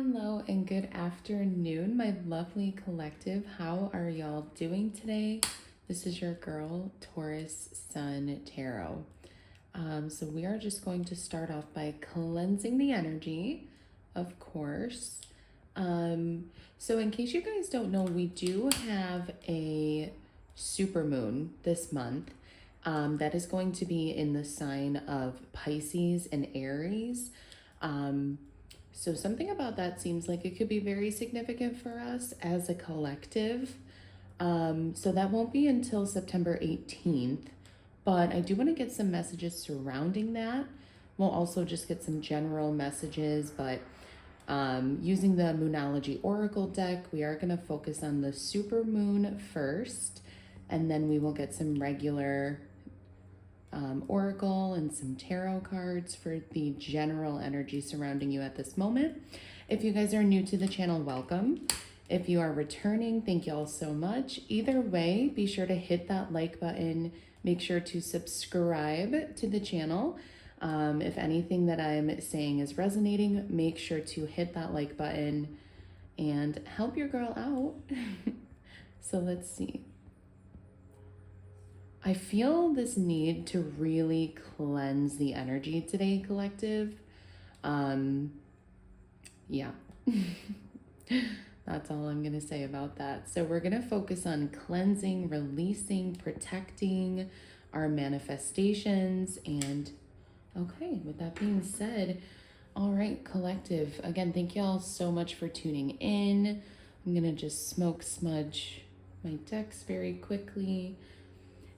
Hello and good afternoon, my lovely collective. How are y'all doing today? This is your girl, Taurus Sun Tarot. So we are just going to start off by cleansing the energy, of course. So in case you guys don't know, we do have a supermoon this month. That is going to be in the sign of Pisces and Aries. So something about that seems like it could be very significant for us as a collective. So that won't be until September 18th, but I do want to get some messages surrounding that. We'll also just get some general messages, but using the Moonology Oracle deck, we are going to focus on the supermoon first, and then we will get some regular oracle and some tarot cards for the general energy surrounding you at this moment. If you guys are new to the channel, welcome. If you are returning, thank you all so much. Either way, be sure to hit that like button. Make sure to subscribe to the channel. If anything that I'm saying is resonating, make sure to hit that like button and help your girl out. So let's see. I feel this need to really cleanse the energy today, collective. Yeah. That's all I'm going to say about that. So we're going to focus on cleansing, releasing, protecting our manifestations. And okay, with that being said, all right, collective. Again, thank you all so much for tuning in. I'm going to just smoke smudge my decks very quickly.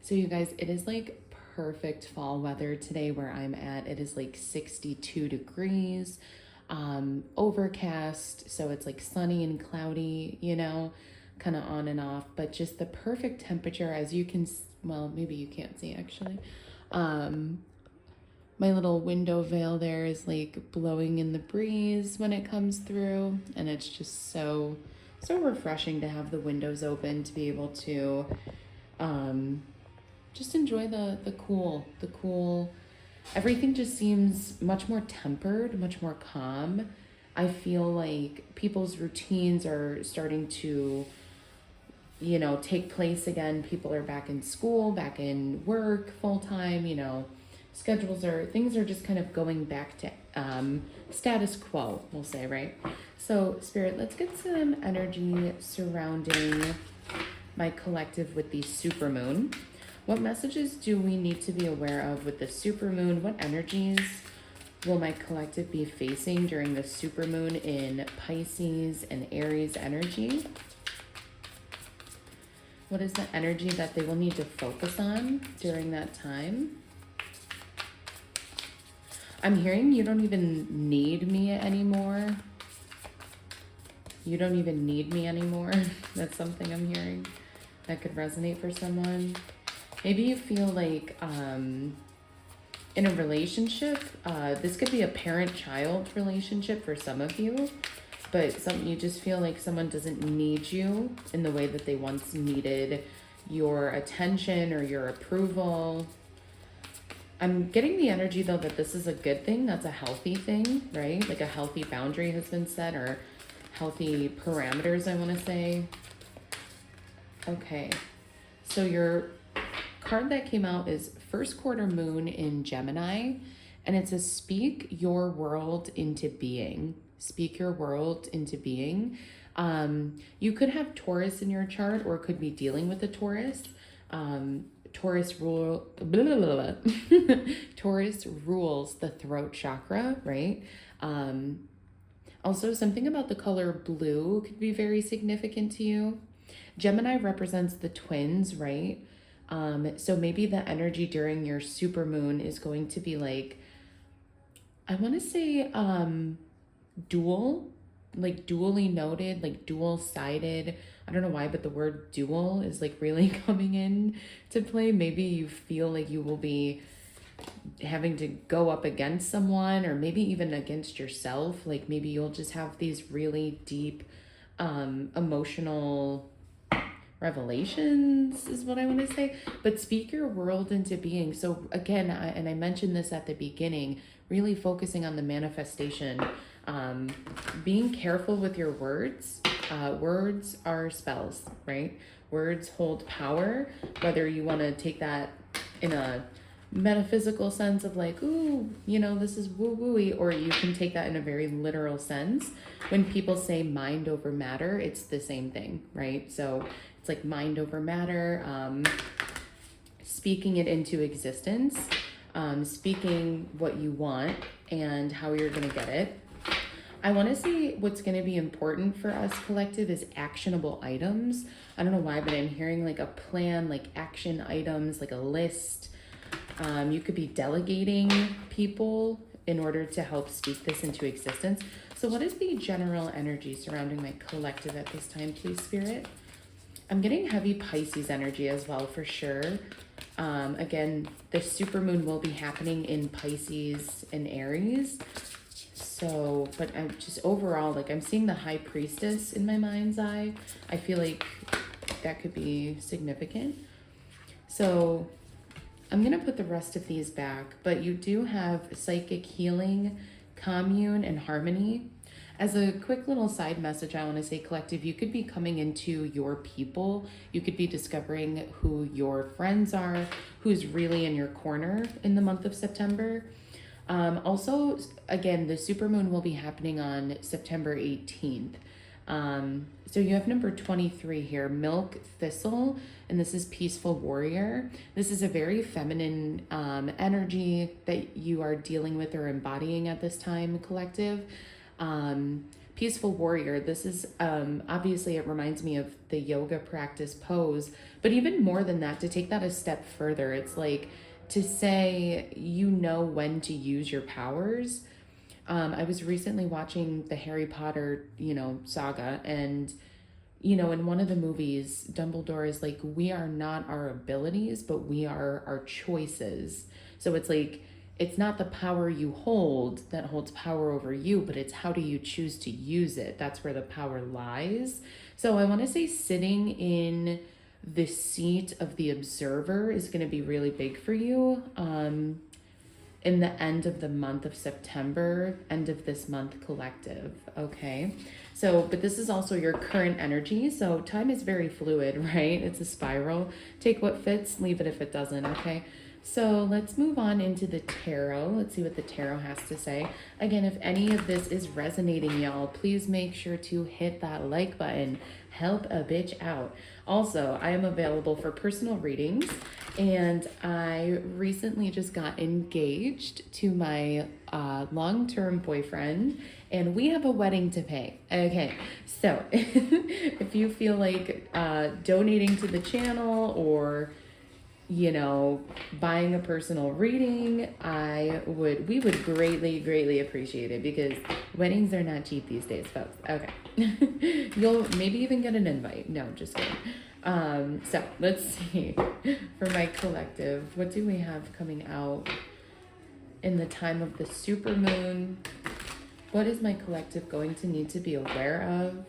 So you guys, it is like perfect fall weather today where I'm at. It is like 62 degrees, overcast. So it's like sunny and cloudy, you know, kind of on and off, but just the perfect temperature as you can, well, maybe you can't see actually. My little window veil there is like blowing in the breeze when it comes through. And it's just so refreshing to have the windows open to be able to, just enjoy the cool. Everything just seems much more tempered, much more calm. I feel like people's routines are starting to, you know, take place again. People are back in school, back in work full time, you know, things are just kind of going back to status quo, we'll say, right? So Spirit, let's get some energy surrounding my collective with the supermoon. What messages do we need to be aware of with the supermoon? What energies will my collective be facing during the supermoon in Pisces and Aries energy? What is the energy that they will need to focus on during that time? I'm hearing you don't even need me anymore. You don't even need me anymore. That's something I'm hearing that could resonate for someone. Maybe you feel like in a relationship, this could be a parent-child relationship for some of you, but you just feel like someone doesn't need you in the way that they once needed your attention or your approval. I'm getting the energy, though, that this is a good thing. That's a healthy thing, right? Like a healthy boundary has been set, or healthy parameters, I want to say. Okay, so your card that came out is first quarter moon in Gemini, and it says speak your world into being. Speak your world into being. You could have Taurus in your chart, or it could be dealing with a Taurus. Taurus Taurus rules the throat chakra, right? Also, something about the color blue could be very significant to you. Gemini represents the twins, right? So maybe the energy during your supermoon is going to be like, I want to say dual, like dually noted, like dual-sided. I don't know why, but the word dual is like really coming in to play. Maybe you feel like you will be having to go up against someone, or maybe even against yourself. Like maybe you'll just have these really deep emotional revelations is what I want to say. But speak your world into being. So again, I mentioned this at the beginning, really focusing on the manifestation Being careful with your words. Words are spells, right? Words hold power, whether you want to take that in a metaphysical sense of like, ooh, you know, this is woo-wooey, or you can take that in a very literal sense. When people say mind over matter, it's the same thing, right? So it's like mind over matter, speaking it into existence, speaking what you want and how you're going to get it. I want to say what's going to be important for us collective is actionable items. I don't know why, but I'm hearing like a plan, like action items, like a list. You could be delegating people in order to help speak this into existence. So what is the general energy surrounding my collective at this time, please, Spirit? I'm getting heavy Pisces energy as well, for sure. Again, the supermoon will be happening in Pisces and Aries. So, but I'm just overall, like I'm seeing the high priestess in my mind's eye. I feel like that could be significant. So I'm going to put the rest of these back, but you do have psychic healing, commune, and harmony. As a quick little side message, I want to say, collective, you could be coming into your people. You could be discovering who your friends are, who's really in your corner in the month of September. Also, again, the supermoon will be happening on September 18th. So you have number 23 here, Milk Thistle, and this is Peaceful Warrior. This is a very feminine energy that you are dealing with or embodying at this time, collective. Peaceful Warrior, this is obviously it reminds me of the yoga practice pose, but even more than that, to take that a step further, it's like to say you know when to use your powers. I was recently watching the Harry Potter, saga, and in one of the movies, Dumbledore is like, we are not our abilities, but we are our choices. So it's like, it's not the power you hold that holds power over you, but it's how do you choose to use it. That's where the power lies. So I want to say sitting in the seat of the observer is going to be really big for you in the end of the month of September, end of this month, collective. Okay. So, but this is also your current energy. So time is very fluid, right? It's a spiral. Take what fits, leave it if it doesn't. Okay. So let's move on into the tarot. Let's see what the tarot has to say. Again, if any of this is resonating, y'all, please make sure to hit that like button. Help a bitch out. Also, I am available for personal readings, and I recently just got engaged to my long-term boyfriend, and we have a wedding to pay. Okay, so if you feel like donating to the channel or buying a personal reading, we would greatly appreciate it, because weddings are not cheap these days, folks. Okay. You'll maybe even get an invite. No, just kidding. So let's see. For my collective, what do we have coming out in the time of the supermoon? What is my collective going to need to be aware of?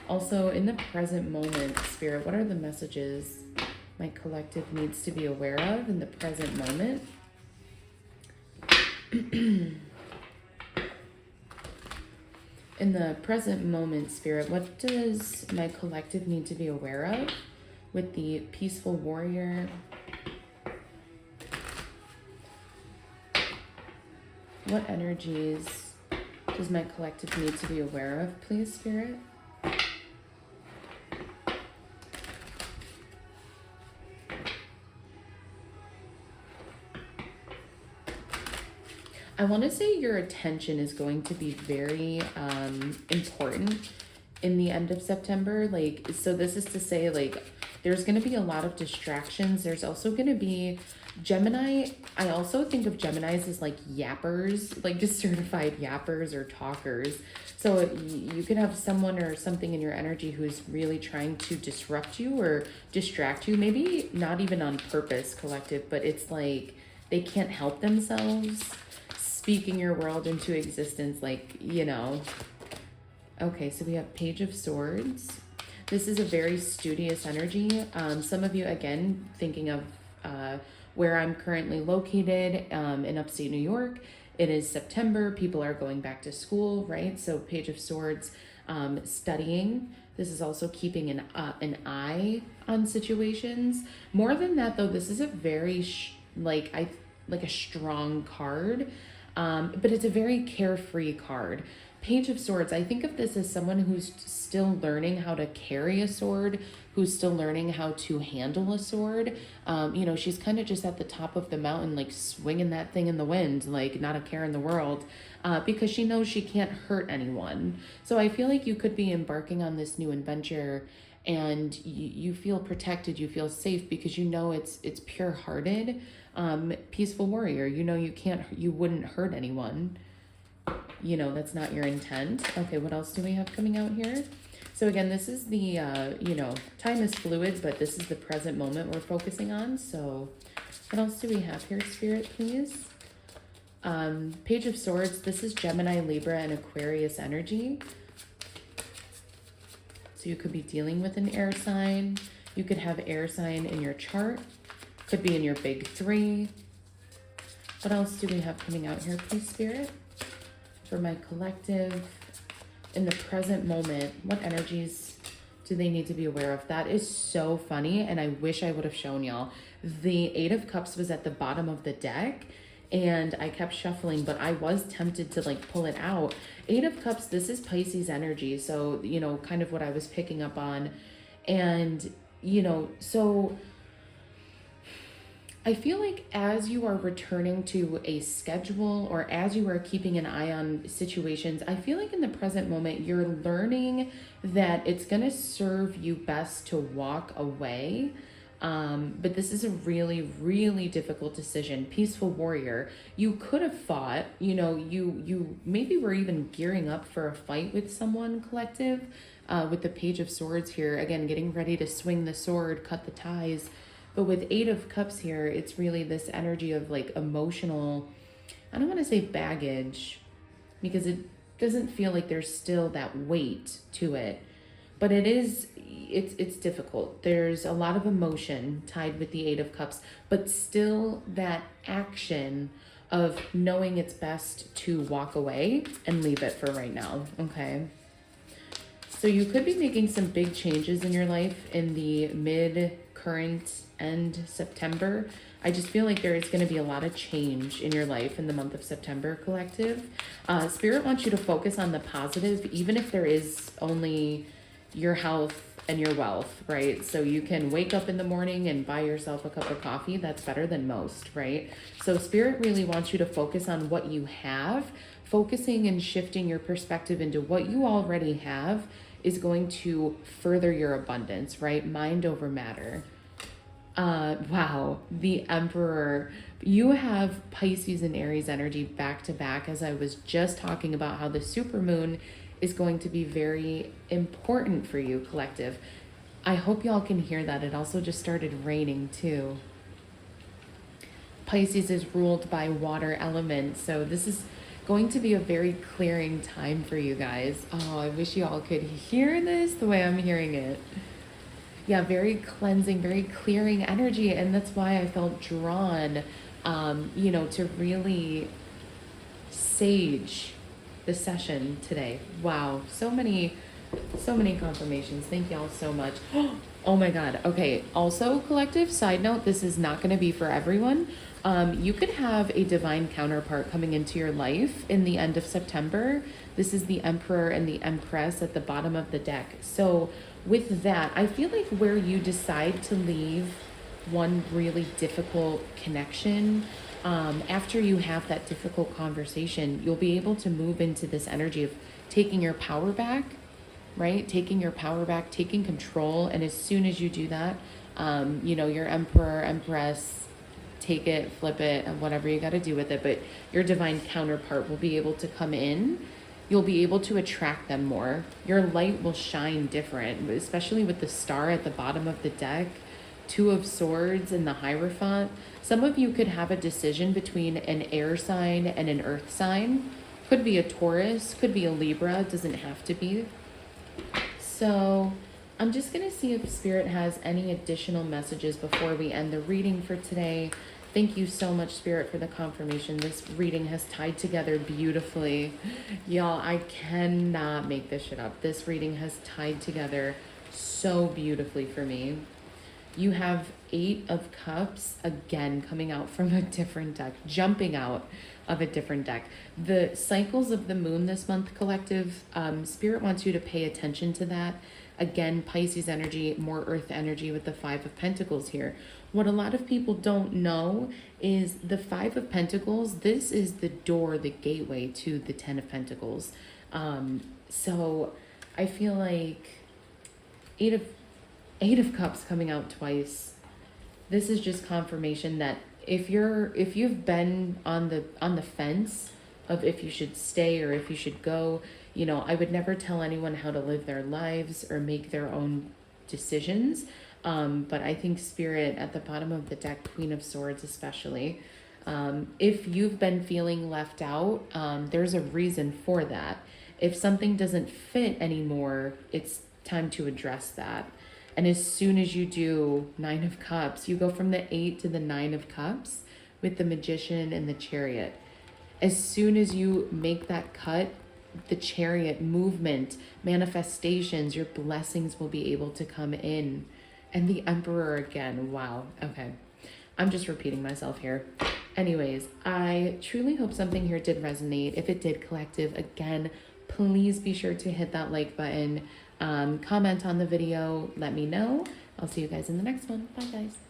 Also, in the present moment, Spirit, what are the messages my collective needs to be aware of in the present moment? In the present moment, Spirit, what does my collective need to be aware of with the Peaceful Warrior? What energies does my collective need to be aware of, please, Spirit? I want to say your attention is going to be very important in the end of September. Like, so this is to say, like, there's going to be a lot of distractions. There's also going to be Gemini. I also think of Geminis as like yappers, like just certified yappers or talkers. So you could have someone or something in your energy who's really trying to disrupt you or distract you. Maybe not even on purpose, collective, but it's like they can't help themselves speaking your world into existence, Okay, so we have Page of Swords. This is a very studious energy. Some of you, again, thinking of where I'm currently located in upstate New York, It is September. People are going back to school, right? So Page of Swords, studying. This is also keeping an eye on situations. More than that, though, this is a very like a strong card, but it's a very carefree card. Page of Swords, I think of this as someone who's still learning how to carry a sword, who's still learning how to handle a sword. She's kind of just at the top of the mountain, like swinging that thing in the wind, like not a care in the world, because she knows she can't hurt anyone. So I feel like you could be embarking on this new adventure and you feel protected, you feel safe because you know it's pure-hearted, peaceful warrior. You wouldn't hurt anyone. That's not your intent. Okay, what else do we have coming out here? So again, this is the, time is fluid, but this is the present moment we're focusing on. So what else do we have here, Spirit, please? Page of Swords, this is Gemini, Libra, and Aquarius energy. So you could be dealing with an air sign. You could have air sign in your chart. Could be in your big three. What else do we have coming out here, please, Spirit? For my collective, in the present moment, what energies do they need to be aware of? That is so funny, and I wish I would have shown y'all. The Eight of Cups was at the bottom of the deck, and I kept shuffling, but I was tempted to pull it out. Eight of Cups, this is Pisces energy, so, kind of what I was picking up on. And, so I feel like as you are returning to a schedule or as you are keeping an eye on situations, I feel like in the present moment, you're learning that it's going to serve you best to walk away. But this is a really, really difficult decision. Peaceful warrior, you could have fought, you maybe were even gearing up for a fight with someone, collective, with the Page of Swords here, again, getting ready to swing the sword, cut the ties. But with Eight of Cups here, it's really this energy of emotional, I don't want to say baggage, because it doesn't feel like there's still that weight to it, but it's difficult. There's a lot of emotion tied with the Eight of Cups, but still that action of knowing it's best to walk away and leave it for right now, okay? So you could be making some big changes in your life in the current end September. I just feel like there is going to be a lot of change in your life in the month of September, collective. Spirit wants you to focus on the positive, even if there is only your health and your wealth, right? So you can wake up in the morning and buy yourself a cup of coffee. That's better than most, right? So Spirit really wants you to focus on what you have. Focusing and shifting your perspective into what you already have is going to further your abundance, right? Mind over matter. Wow, the Emperor. You have Pisces and Aries energy back to back, as I was just talking about how the Supermoon is going to be very important for you, collective. I hope y'all can hear that. It also just started raining too. Pisces is ruled by water element, so this is going to be a very clearing time for you guys. Oh, I wish you all could hear this the way I'm hearing it. Yeah, very cleansing, very clearing energy. And that's why I felt drawn, to really sage the session today. Wow. So many confirmations. Thank y'all so much. Oh my God. Okay. Also, collective side note, this is not going to be for everyone. You could have a divine counterpart coming into your life in the end of September. This is the Emperor and the Empress at the bottom of the deck. So with that, I feel like where you decide to leave one really difficult connection, after you have that difficult conversation, you'll be able to move into this energy of taking your power back, right? Taking your power back, taking control. And as soon as you do that, your Emperor, Empress, take it, flip it, and whatever you got to do with it. But your divine counterpart will be able to come in. You'll be able to attract them more. Your light will shine different, especially with the star at the bottom of the deck, Two of Swords and the Hierophant. Some of you could have a decision between an air sign and an earth sign. Could be a Taurus, could be a Libra, doesn't have to be. So I'm just going to see if Spirit has any additional messages before we end the reading for today. Thank you so much, Spirit, for the confirmation. This reading has tied together beautifully. Y'all, I cannot make this shit up. This reading has tied together so beautifully for me. You have 8 of Cups, again, coming out from a different deck, jumping out of a different deck. The cycles of the moon this month, collective, Spirit wants you to pay attention to that. Again, Pisces energy, more earth energy with the 5 of Pentacles here. What a lot of people don't know is the 5 of Pentacles, this is the door, the gateway to the 10 of Pentacles. So I feel like 8 of Cups coming out twice. This is just confirmation that if you've been on the fence of if you should stay or if you should go, you know, I would never tell anyone how to live their lives or make their own decisions. But I think Spirit at the bottom of the deck, Queen of Swords especially, if you've been feeling left out, there's a reason for that. If something doesn't fit anymore, it's time to address that. And as soon as you do 9 of Cups, you go from the 8 to the 9 of Cups with the Magician and the Chariot. As soon as you make that cut, the Chariot movement, manifestations, your blessings will be able to come in. And the Emperor again. Wow. Okay. I'm just repeating myself here. Anyways, I truly hope something here did resonate. If it did, collective, again, please be sure to hit that like button. Comment on the video. Let me know. I'll see you guys in the next one. Bye, guys.